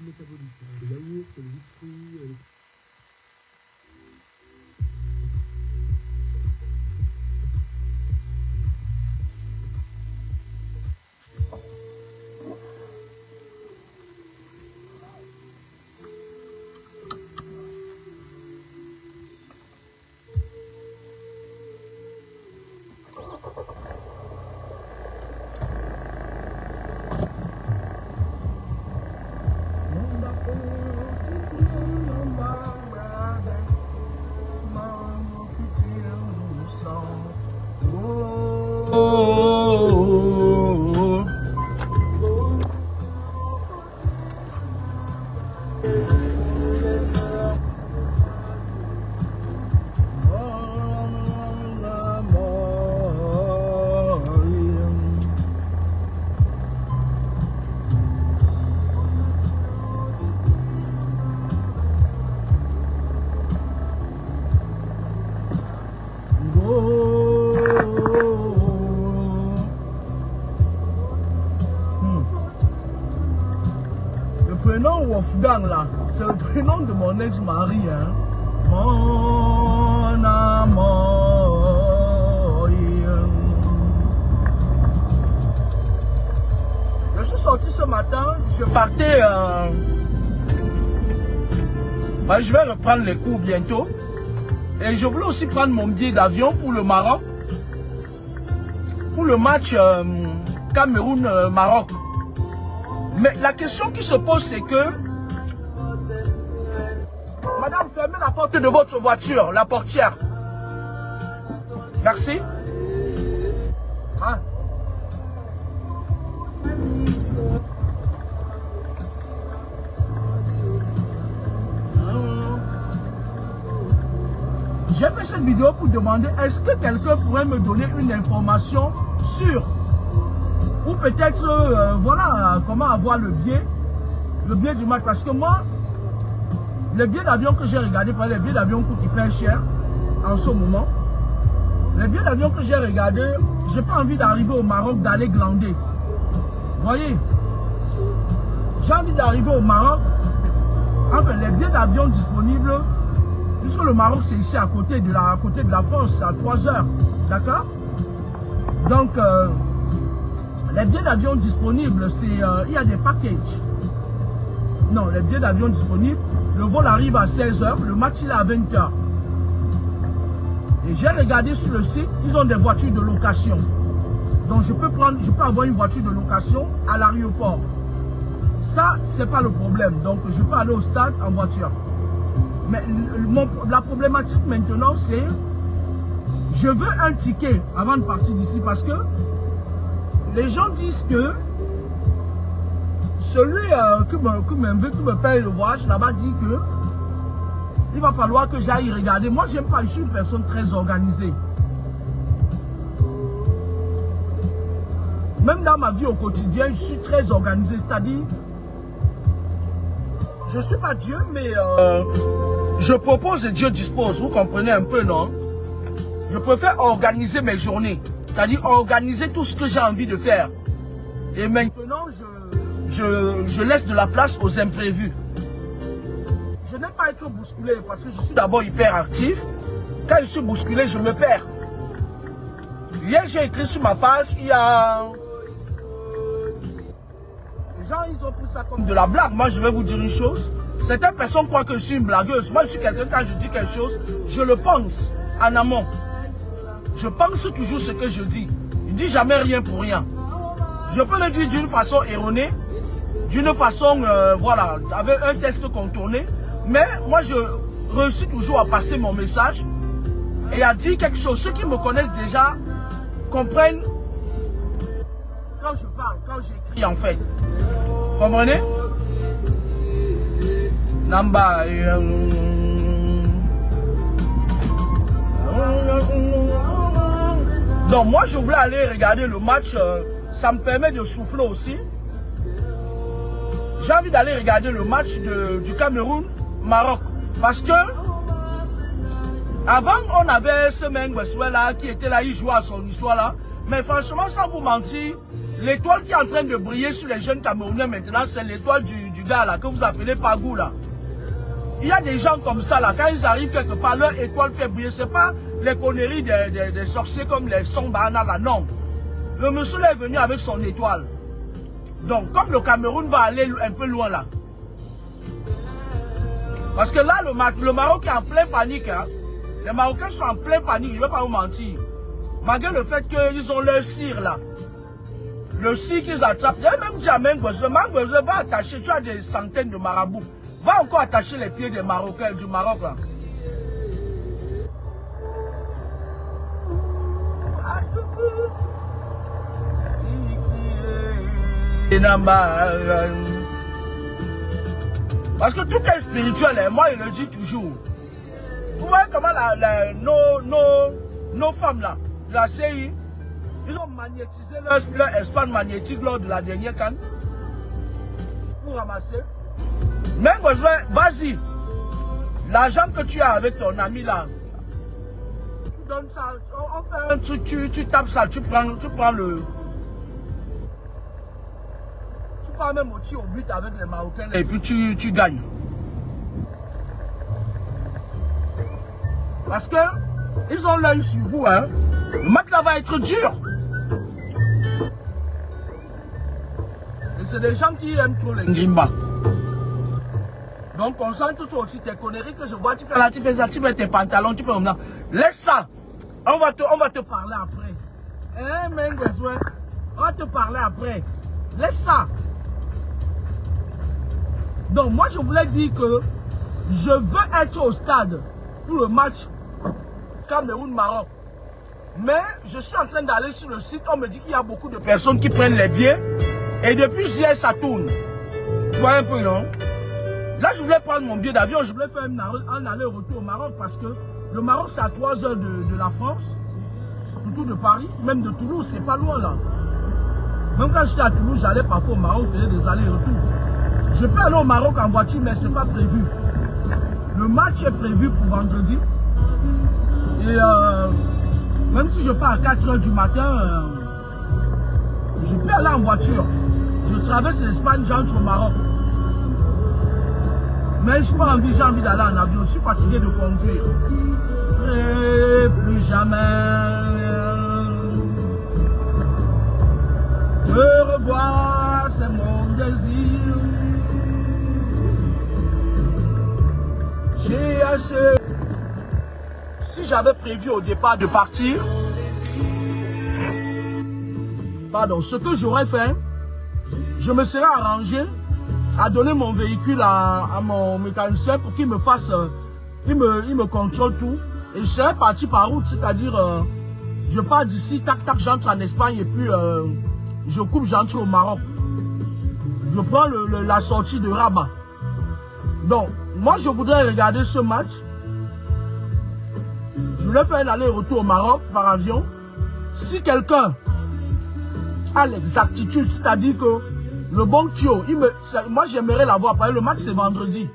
métabolique. Le yaourt, le jus de fruits, Wolfgang là, c'est le prénom de mon ex-mari, hein. Mon amour. Je suis sorti ce matin, je partais. Je vais reprendre les cours bientôt. Et je voulais aussi prendre mon billet d'avion pour le Maroc. Pour le match Cameroun-Maroc. Mais la question qui se pose, c'est que... Madame, fermez la porte de votre voiture, la portière. Merci. Hein? J'ai fait cette vidéo pour demander, est-ce que quelqu'un pourrait me donner une information sûre? Ou peut-être, voilà, comment avoir le billet du match. Parce que moi, les billets d'avion que j'ai regardé, les billets d'avion coûtent hyper cher en ce moment. Les billets d'avion que j'ai regardé, j'ai pas envie d'arriver au Maroc, d'aller glander. Vous voyez, j'ai envie d'arriver au Maroc. Enfin, les billets d'avion disponibles, puisque le Maroc c'est ici à côté de la France, c'est à 3 heures. D'accord? Donc, les billets d'avion disponibles, c'est il y a des packages. Non, les billets d'avion disponibles, le vol arrive à 16 h, le match il est à 20 h. Et j'ai regardé sur le site, ils ont des voitures de location. Donc je peux avoir une voiture de location à l'aéroport. Ça, c'est pas le problème. Donc je peux aller au stade en voiture. Mais la problématique maintenant, c'est je veux un ticket avant de partir d'ici parce que les gens disent que celui qui me paye le voyage là-bas dit que il va falloir que j'aille regarder. Moi, j'aime pas, je suis une personne très organisée. Même dans ma vie au quotidien, je suis très organisé. C'est-à-dire, je ne suis pas Dieu, mais je propose et Dieu dispose. Vous comprenez un peu, non? Je préfère organiser mes journées. C'est-à-dire organiser tout ce que j'ai envie de faire. Et maintenant, je laisse de la place aux imprévus. Je n'aime pas être bousculé parce que je suis d'abord hyper actif. Quand je suis bousculé, je me perds. Hier, j'ai écrit sur ma page, il y a... Les gens, ils ont pris ça comme de la blague. Moi, je vais vous dire une chose. Certaines personnes croient que je suis une blagueuse. Moi, je suis quelqu'un, quand je dis quelque chose, je le pense en amont. Je pense toujours ce que je dis. Je ne dis jamais rien pour rien. Je peux le dire d'une façon erronée, d'une façon, voilà, avec un texte contourné. Mais moi, je réussis toujours à passer mon message et à dire quelque chose. Ceux qui me connaissent déjà comprennent quand je parle, quand j'écris en fait. Comprenez? Namba. Donc moi, je voulais aller regarder le match. Ça me permet de souffler aussi. J'ai envie d'aller regarder le match du Cameroun-Maroc. Parce que Avant, on avait ce Mengweswe là qui était là, il jouait à son histoire là. Mais franchement, sans vous mentir, l'étoile qui est en train de briller sur les jeunes Camerounais maintenant, c'est l'étoile du gars là, que vous appelez Pagou là. Il y a des gens comme ça là, quand ils arrivent quelque part, leur étoile fait briller. Ce n'est pas les conneries des sorciers comme les Sombana là, non. Le monsieur là est venu avec son étoile. Donc, comme le Cameroun va aller un peu loin là. Parce que là, le Maroc est en pleine panique. Hein. Les Marocains sont en pleine panique, je ne vais pas vous mentir. Malgré le fait qu'ils ont leur cire là. Le cire qu'ils attrapent. J'ai même dit à Mengweswe, va attacher, tu as des centaines de marabouts. Va encore attacher les pieds des Marocains, du Maroc là. Parce que tout est spirituel, hein. Moi je le dis toujours. Vous voyez comment nos femmes là, de la CI, ils ont magnétisé leur espace magnétique lors de la dernière canne pour ramasser. Même vas-y, l'argent que tu as avec ton ami là, tu donnes ça, on fait un truc, tu tapes ça, tu prends le... Tu pars même au but avec les Marocains et puis tu gagnes. Parce que ils ont l'œil sur vous, hein. Le match là va être dur. Et c'est des gens qui aiment trop les Ngrimba. Donc concentre-toi aussi tes conneries que je vois, tu fais là, tu fais ça, tu mets tes pantalons, tu fais comme ça. Laisse ça. On va te parler après. Hein, Mengweswe? On va te parler après. Laisse ça. Donc moi je voulais dire que je veux être au stade pour le match Cameroun-Maroc. Mais je suis en train d'aller sur le site, on me dit qu'il y a beaucoup de personnes qui prennent les billets. Et depuis hier ça tourne. Tu vois un peu, non? Là je voulais prendre mon billet d'avion, je voulais faire un aller-retour au Maroc parce que le Maroc c'est à 3 heures de la France. Surtout de Paris, même de Toulouse, c'est pas loin là. Même quand j'étais à Toulouse, j'allais parfois au Maroc, je faisais des allers-retours. Je peux aller au Maroc en voiture, mais ce n'est pas prévu. Le match est prévu pour vendredi. Et même si je pars à 4 h du matin, je peux aller en voiture. Je traverse l'Espagne, j'entre au Maroc. Mais je n'ai pas envie, j'ai envie d'aller en avion. Je suis fatigué de conduire. Et plus jamais. Te revoir, c'est mon désir. J'ai assez. Si j'avais prévu au départ de partir, pardon, ce que j'aurais fait, je me serais arrangé à donner mon véhicule à mon mécanicien pour qu'il me fasse, il me contrôle tout. Et je serais parti par route, c'est-à-dire, je pars d'ici, tac, tac, j'entre en Espagne et puis je coupe, j'entre au Maroc. Je prends la sortie de Rabat. Donc, moi, je voudrais regarder ce match. Je voulais faire un aller-retour au Maroc par avion. Si quelqu'un a l'exactitude, c'est-à-dire que le bon Thio, moi j'aimerais l'avoir. Le match c'est vendredi.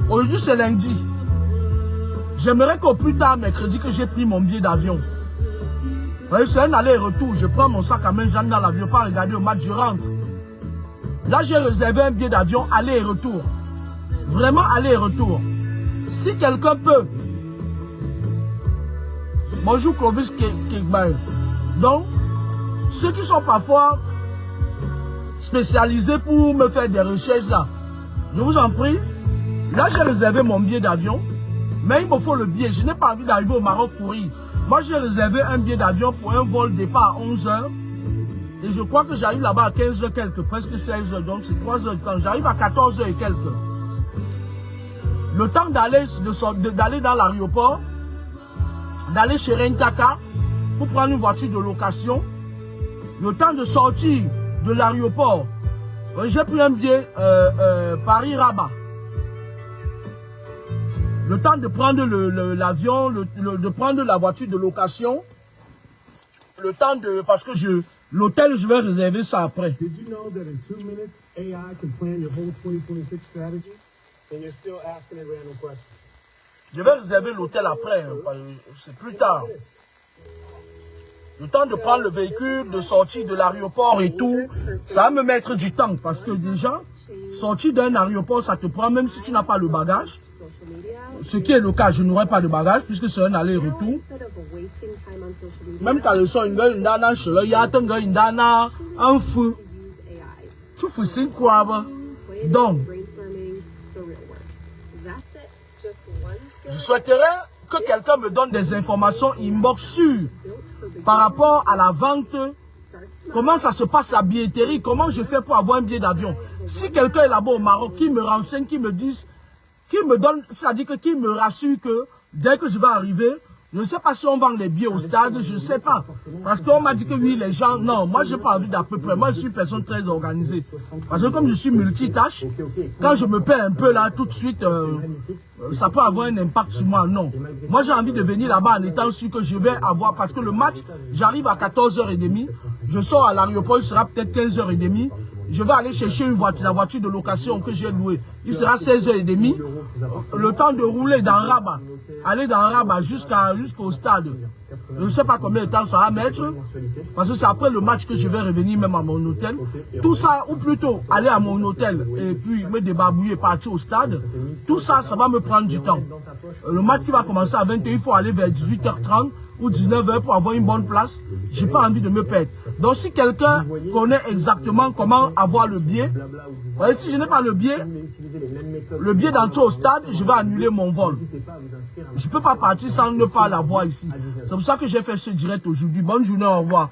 Aujourd'hui c'est lundi. J'aimerais qu'au plus tard, mercredi, que j'ai pris mon billet d'avion. C'est un aller-retour. Je prends mon sac à main, j'entre dans l'avion, pas regarder le match, je rentre. Là, j'ai réservé un billet d'avion aller et retour. Vraiment aller et retour. Si quelqu'un peut. Bonjour Clovis Kekbaï. Donc, ceux qui sont parfois spécialisés pour me faire des recherches là, je vous en prie. Là, j'ai réservé mon billet d'avion. Mais il me faut le billet. Je n'ai pas envie d'arriver au Maroc courir. Moi, j'ai réservé un billet d'avion pour un vol départ à 11 h. Et je crois que j'arrive là-bas à 15 h quelques, presque 16 h. Donc, c'est 3 heures de temps. J'arrive à 14 h et quelques. Le temps d'aller dans l'aéroport, d'aller chez Rentaka pour prendre une voiture de location. Le temps de sortir de l'aéroport, j'ai pris un billet Paris-Rabat. Le temps de prendre l'avion, de prendre la voiture de location. Le temps de... Parce que l'hôtel, je vais réserver ça après. Did you know that in 2 minutes, AI can plan your whole 2026 strategy? And you're still asking a random question. Je vais réserver l'hôtel après, c'est plus tard. Le temps de prendre le véhicule, de sortir de l'aéroport et tout, ça va me mettre du temps parce que déjà, sortir d'un aéroport, ça te prend même si tu n'as pas le bagage. Ce qui est le cas, je n'aurai pas de bagage puisque c'est un aller-retour. Même quand le son un fou. Tu fais 5 quoi. Donc, je souhaiterais que quelqu'un me donne des informations inbox sûres par rapport à la vente. Comment ça se passe à la billetterie? Comment je fais pour avoir un billet d'avion? Si quelqu'un est là-bas au Maroc, qui me renseigne, qui me dise, qui me donne, c'est-à-dire que qui me rassure que dès que je vais arriver, je ne sais pas si on vend les billets au stade, je ne sais pas. Parce qu'on m'a dit que oui, les gens, non, moi je n'ai pas envie d'à peu près. Moi je suis une personne très organisée. Parce que comme je suis multitâche, quand je me perds un peu là, tout de suite, ça peut avoir un impact sur moi, non. Moi j'ai envie de venir là-bas en étant sûr que je vais avoir, parce que le match, j'arrive à 14h30, je sors à l'aéroport, il sera peut-être 15h30. Je vais aller chercher une voiture, la voiture de location que j'ai louée. Il sera 16h30. Le temps de rouler dans Rabat, aller dans Rabat jusqu'au stade. Je ne sais pas combien de temps ça va mettre. Parce que c'est après le match que je vais revenir même à mon hôtel. Tout ça, ou plutôt aller à mon hôtel et puis me débarbouiller, partir au stade. Tout ça, ça va me prendre du temps. Le match qui va commencer à 21h, il faut aller vers 18h30 ou 19h pour avoir une bonne place. J'ai pas envie de me perdre. Donc si quelqu'un connaît exactement comment avoir le billet, si je n'ai pas le billet d'entrée au stade, je vais annuler mon vol. Je ne peux pas partir sans ne pas l'avoir ici. C'est pour ça que j'ai fait ce direct aujourd'hui. Bonne journée, au revoir.